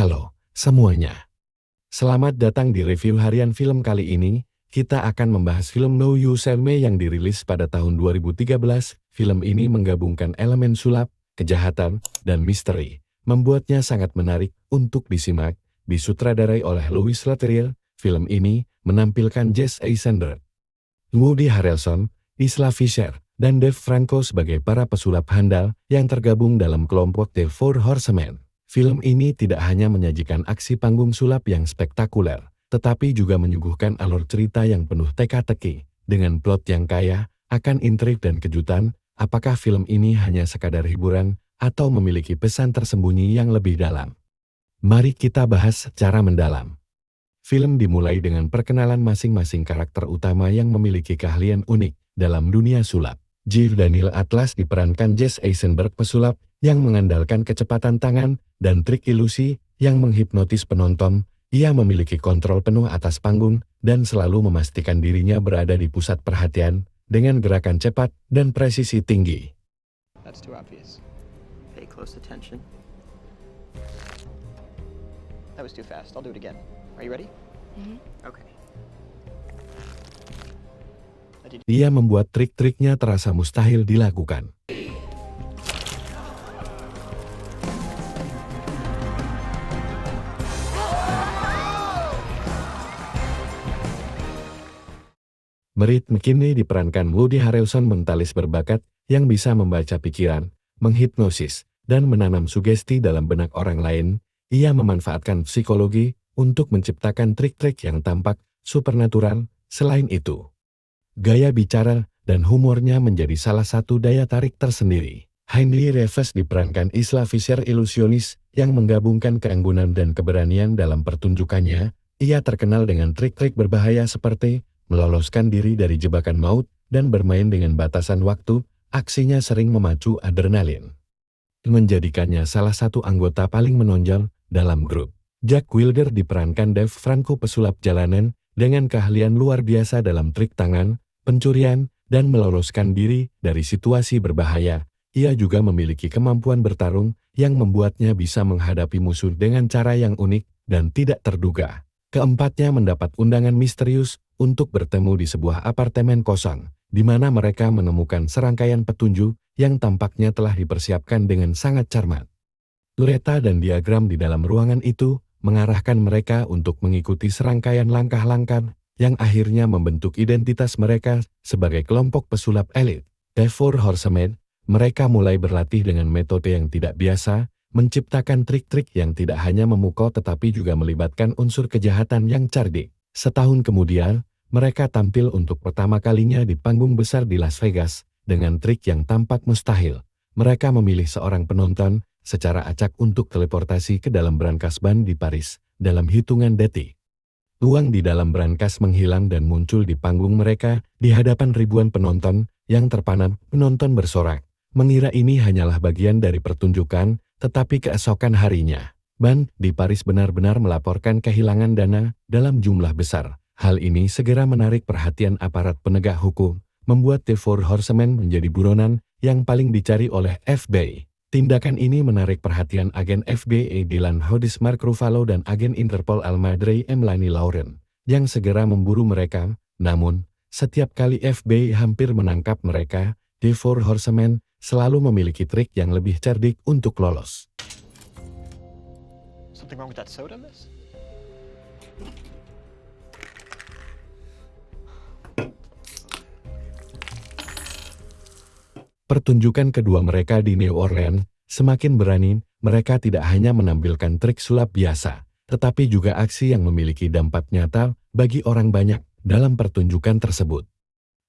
Halo semuanya. Selamat datang di review harian film kali ini. Kita akan membahas film No You Save Me yang dirilis pada tahun 2013. Film ini menggabungkan elemen sulap, kejahatan, dan misteri. Membuatnya sangat menarik untuk disimak. Disutradarai oleh Louis Leterrier, film ini menampilkan Jesse Eisenberg, Woody Harrelson, Isla Fisher, dan Dave Franco sebagai para pesulap handal yang tergabung dalam kelompok The Four Horsemen. Film ini tidak hanya menyajikan aksi panggung sulap yang spektakuler, tetapi juga menyuguhkan alur cerita yang penuh teka-teki. Dengan plot yang kaya, akan intrik dan kejutan, apakah film ini hanya sekadar hiburan, atau memiliki pesan tersembunyi yang lebih dalam? Mari kita bahas secara mendalam. Film dimulai dengan perkenalan masing-masing karakter utama yang memiliki keahlian unik dalam dunia sulap. J. Daniel Atlas diperankan Jesse Eisenberg, pesulap yang mengandalkan kecepatan tangan dan trik ilusi yang menghipnotis penonton. Ia memiliki kontrol penuh atas panggung dan selalu memastikan dirinya berada di pusat perhatian dengan gerakan cepat dan presisi tinggi. That's too obvious. Pay close attention. That was too fast. I'll do it again. Are you ready? Okay. Dia membuat trik-triknya terasa mustahil dilakukan. Merit McKinney diperankan Woody Harrelson, mentalis berbakat yang bisa membaca pikiran, menghipnosis, dan menanam sugesti dalam benak orang lain. Ia memanfaatkan psikologi untuk menciptakan trik-trik yang tampak supernatural. Selain itu, gaya bicara dan humornya menjadi salah satu daya tarik tersendiri. Henry Reeves diperankan Isla Fisher, ilusionis yang menggabungkan keanggunan dan keberanian dalam pertunjukannya. Ia terkenal dengan trik-trik berbahaya seperti meloloskan diri dari jebakan maut dan bermain dengan batasan waktu. Aksinya sering memacu adrenalin, menjadikannya salah satu anggota paling menonjol dalam grup. Jack Wilder diperankan Dave Franco, pesulap jalanan dengan keahlian luar biasa dalam trik tangan, pencurian, dan meloloskan diri dari situasi berbahaya. Ia juga memiliki kemampuan bertarung yang membuatnya bisa menghadapi musuh dengan cara yang unik dan tidak terduga. Keempatnya mendapat undangan misterius untuk bertemu di sebuah apartemen kosong, di mana mereka menemukan serangkaian petunjuk yang tampaknya telah dipersiapkan dengan sangat cermat. Loretta dan diagram di dalam ruangan itu mengarahkan mereka untuk mengikuti serangkaian langkah-langkah yang akhirnya membentuk identitas mereka sebagai kelompok pesulap elit. The Four Horsemen, mereka mulai berlatih dengan metode yang tidak biasa, menciptakan trik-trik yang tidak hanya memukau tetapi juga melibatkan unsur kejahatan yang cerdik. Setahun kemudian, mereka tampil untuk pertama kalinya di panggung besar di Las Vegas dengan trik yang tampak mustahil. Mereka memilih seorang penonton secara acak untuk teleportasi ke dalam brankas ban di Paris dalam hitungan detik. Uang di dalam brankas menghilang dan muncul di panggung mereka di hadapan ribuan penonton yang terpana. Penonton bersorak, mengira ini hanyalah bagian dari pertunjukan, tetapi keesokan harinya, ban di Paris benar-benar melaporkan kehilangan dana dalam jumlah besar. Hal ini segera menarik perhatian aparat penegak hukum, membuat The Four Horsemen menjadi buronan yang paling dicari oleh FBI. Tindakan ini menarik perhatian agen FBI Dylan Hodges Mark Ruffalo dan agen Interpol Almadrey Emlani Lauren, yang segera memburu mereka. Namun, setiap kali FBI hampir menangkap mereka, The Four Horsemen selalu memiliki trik yang lebih cerdik untuk lolos. Something wrong with that soda, miss? Pertunjukan kedua mereka di New Orleans semakin berani. Mereka tidak hanya menampilkan trik sulap biasa, tetapi juga aksi yang memiliki dampak nyata bagi orang banyak dalam pertunjukan tersebut.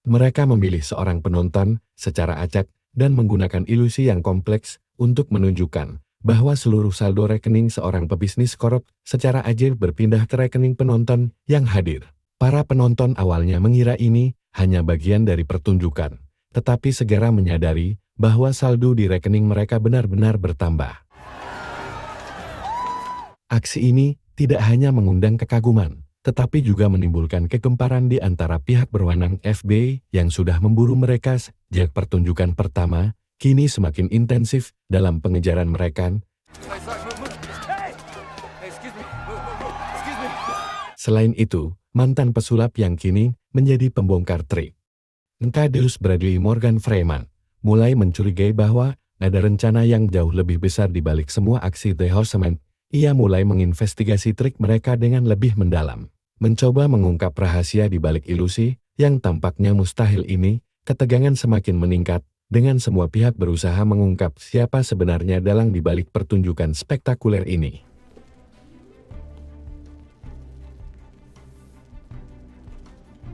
Mereka memilih seorang penonton secara acak dan menggunakan ilusi yang kompleks untuk menunjukkan bahwa seluruh saldo rekening seorang pebisnis korup secara ajaib berpindah ke rekening penonton yang hadir. Para penonton awalnya mengira ini hanya bagian dari pertunjukan, tetapi segera menyadari bahwa saldo di rekening mereka benar-benar bertambah. Aksi ini tidak hanya mengundang kekaguman, tetapi juga menimbulkan kegemparan di antara pihak berwenang. FBI yang sudah memburu mereka sejak pertunjukan pertama, kini semakin intensif dalam pengejaran mereka. Selain itu, mantan pesulap yang kini menjadi pembongkar trik, Thaddeus Bradley Morgan Freeman, mulai mencurigai bahwa ada rencana yang jauh lebih besar di balik semua aksi The Horsemen. Ia mulai menginvestigasi trik mereka dengan lebih mendalam. Mencoba mengungkap rahasia di balik ilusi yang tampaknya mustahil ini, ketegangan semakin meningkat, dengan semua pihak berusaha mengungkap siapa sebenarnya dalang di balik pertunjukan spektakuler ini.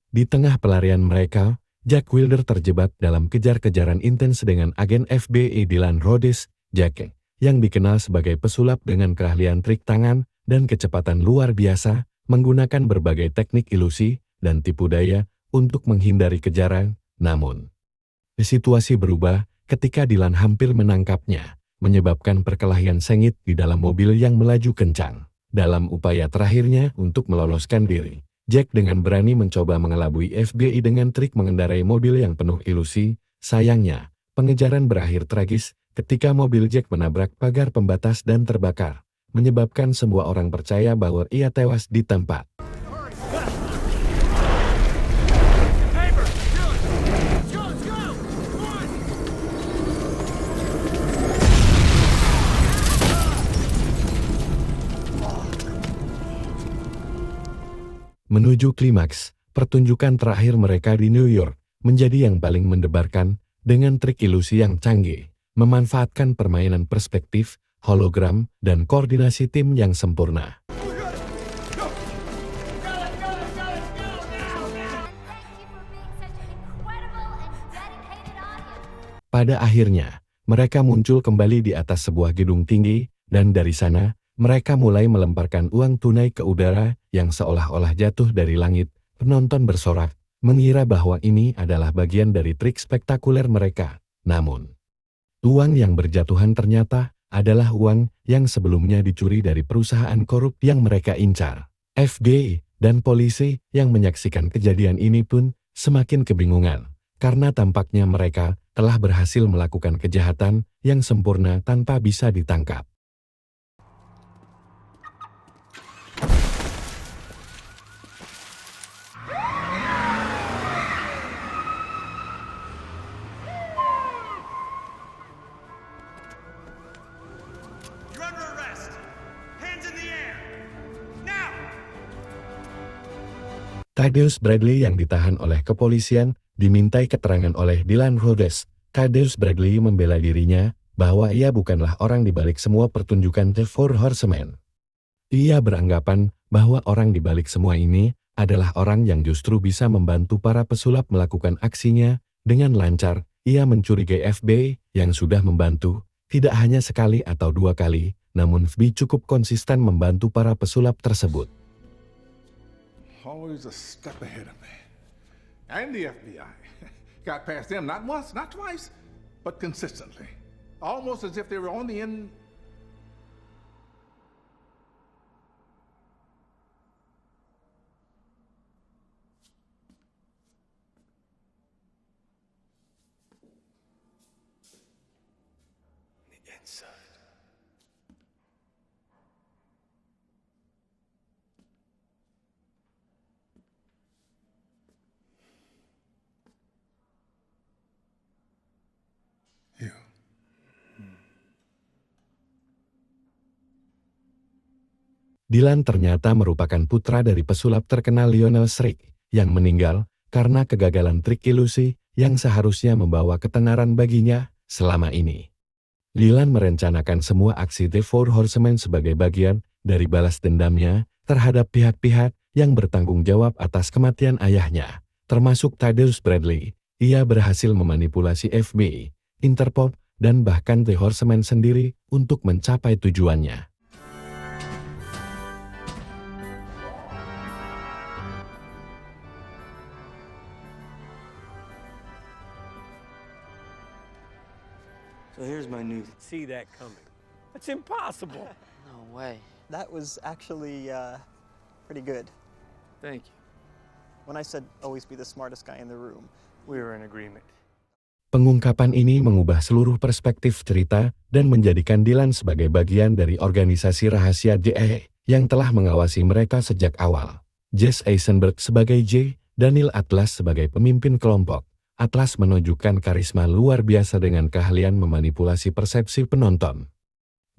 Di tengah pelarian mereka, Jack Wilder terjebak dalam kejar-kejaran intens dengan agen FBI Dylan Rhodes, Jack, yang dikenal sebagai pesulap dengan keahlian trik tangan dan kecepatan luar biasa, menggunakan berbagai teknik ilusi dan tipu daya untuk menghindari kejaran. Namun, situasi berubah ketika Dylan hampir menangkapnya, menyebabkan perkelahian sengit di dalam mobil yang melaju kencang. Dalam upaya terakhirnya untuk meloloskan diri, Jack dengan berani mencoba mengelabui FBI dengan trik mengendarai mobil yang penuh ilusi. Sayangnya, pengejaran berakhir tragis ketika mobil Jack menabrak pagar pembatas dan terbakar, menyebabkan semua orang percaya bahwa ia tewas di tempat. Menuju klimaks, pertunjukan terakhir mereka di New York menjadi yang paling mendebarkan dengan trik ilusi yang canggih, memanfaatkan permainan perspektif, hologram, dan koordinasi tim yang sempurna. Pada akhirnya, mereka muncul kembali di atas sebuah gedung tinggi, dan dari sana, mereka mulai melemparkan uang tunai ke udara yang seolah-olah jatuh dari langit. Penonton bersorak, mengira bahwa ini adalah bagian dari trik spektakuler mereka. Namun, uang yang berjatuhan ternyata adalah uang yang sebelumnya dicuri dari perusahaan korup yang mereka incar. FBI dan polisi yang menyaksikan kejadian ini pun semakin kebingungan, karena tampaknya mereka telah berhasil melakukan kejahatan yang sempurna tanpa bisa ditangkap. Thaddeus Bradley yang ditahan oleh kepolisian dimintai keterangan oleh Dylan Rhodes. Thaddeus Bradley membela dirinya bahwa ia bukanlah orang di balik semua pertunjukan The Four Horsemen. Ia beranggapan bahwa orang di balik semua ini adalah orang yang justru bisa membantu para pesulap melakukan aksinya dengan lancar. Ia mencurigai FBI yang sudah membantu, tidak hanya sekali atau dua kali, namun FBI cukup konsisten membantu para pesulap tersebut. Always a step ahead of me. And the FBI. Got past them not once, not twice, but consistently. Almost as if they were on the end. The inside. Dylan ternyata merupakan putra dari pesulap terkenal Lionel Shriek, yang meninggal karena kegagalan trik ilusi yang seharusnya membawa ketenaran baginya selama ini. Dylan merencanakan semua aksi The Four Horsemen sebagai bagian dari balas dendamnya terhadap pihak-pihak yang bertanggung jawab atas kematian ayahnya, termasuk Thaddeus Bradley. Ia berhasil memanipulasi FBI, Interpol, dan bahkan The Horsemen sendiri untuk mencapai tujuannya. So here's my news. See that coming. That's impossible. No way. That was actually pretty good. Thank you. When I said always be the smartest guy in the room. We were in agreement. Pengungkapan ini mengubah seluruh perspektif cerita dan menjadikan Dylan sebagai bagian dari organisasi rahasia DEA yang telah mengawasi mereka sejak awal. Jesse Eisenberg sebagai J, dan Neil Atlas sebagai pemimpin kelompok. Atlas menunjukkan karisma luar biasa dengan keahlian memanipulasi persepsi penonton.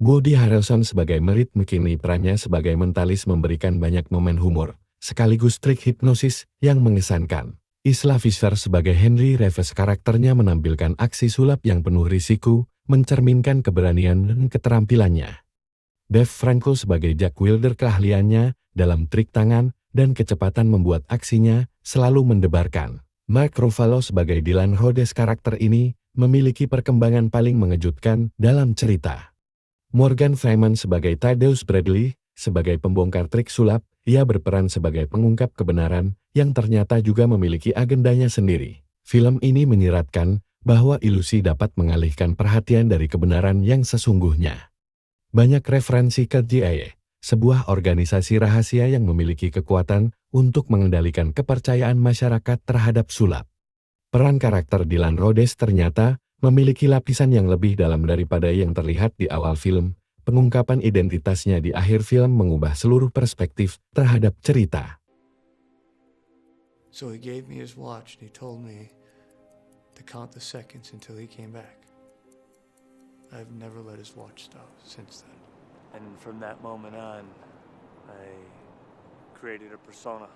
Woody Harrelson sebagai Merritt McKinney perannya sebagai mentalis memberikan banyak momen humor, sekaligus trik hipnosis yang mengesankan. Isla Fisher sebagai Henry Reeves karakternya menampilkan aksi sulap yang penuh risiko, mencerminkan keberanian dan keterampilannya. Dave Franco sebagai Jack Wilder keahliannya dalam trik tangan dan kecepatan membuat aksinya selalu mendebarkan. Mark Ruffalo sebagai Dylan Rhodes karakter ini memiliki perkembangan paling mengejutkan dalam cerita. Morgan Freeman sebagai Thaddeus Bradley, sebagai pembongkar trik sulap, ia berperan sebagai pengungkap kebenaran yang ternyata juga memiliki agendanya sendiri. Film ini menyiratkan bahwa ilusi dapat mengalihkan perhatian dari kebenaran yang sesungguhnya. Banyak referensi ke CIA, sebuah organisasi rahasia yang memiliki kekuatan untuk mengendalikan kepercayaan masyarakat terhadap sulap. Peran karakter Dylan Rhodes ternyata memiliki lapisan yang lebih dalam daripada yang terlihat di awal film. Pengungkapan identitasnya di akhir film mengubah seluruh perspektif terhadap cerita. So he gave me his watch and he told me to count the seconds until he came back. I've never let his watch stop since then. And from that moment on, I created a persona.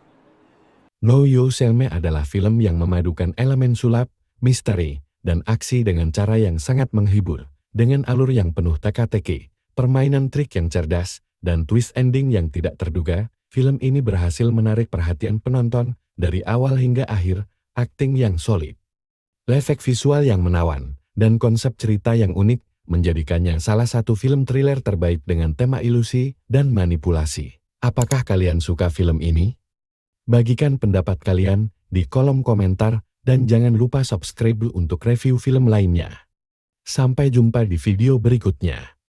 Know Yourself adalah film yang memadukan elemen sulap, misteri, dan aksi dengan cara yang sangat menghibur. Dengan alur yang penuh teka-teki, permainan trik yang cerdas, dan twist ending yang tidak terduga, film ini berhasil menarik perhatian penonton dari awal hingga akhir. Akting yang solid, efek visual yang menawan, dan konsep cerita yang unik menjadikannya salah satu film thriller terbaik dengan tema ilusi dan manipulasi. Apakah kalian suka film ini? Bagikan pendapat kalian di kolom komentar dan jangan lupa subscribe untuk review film lainnya. Sampai jumpa di video berikutnya.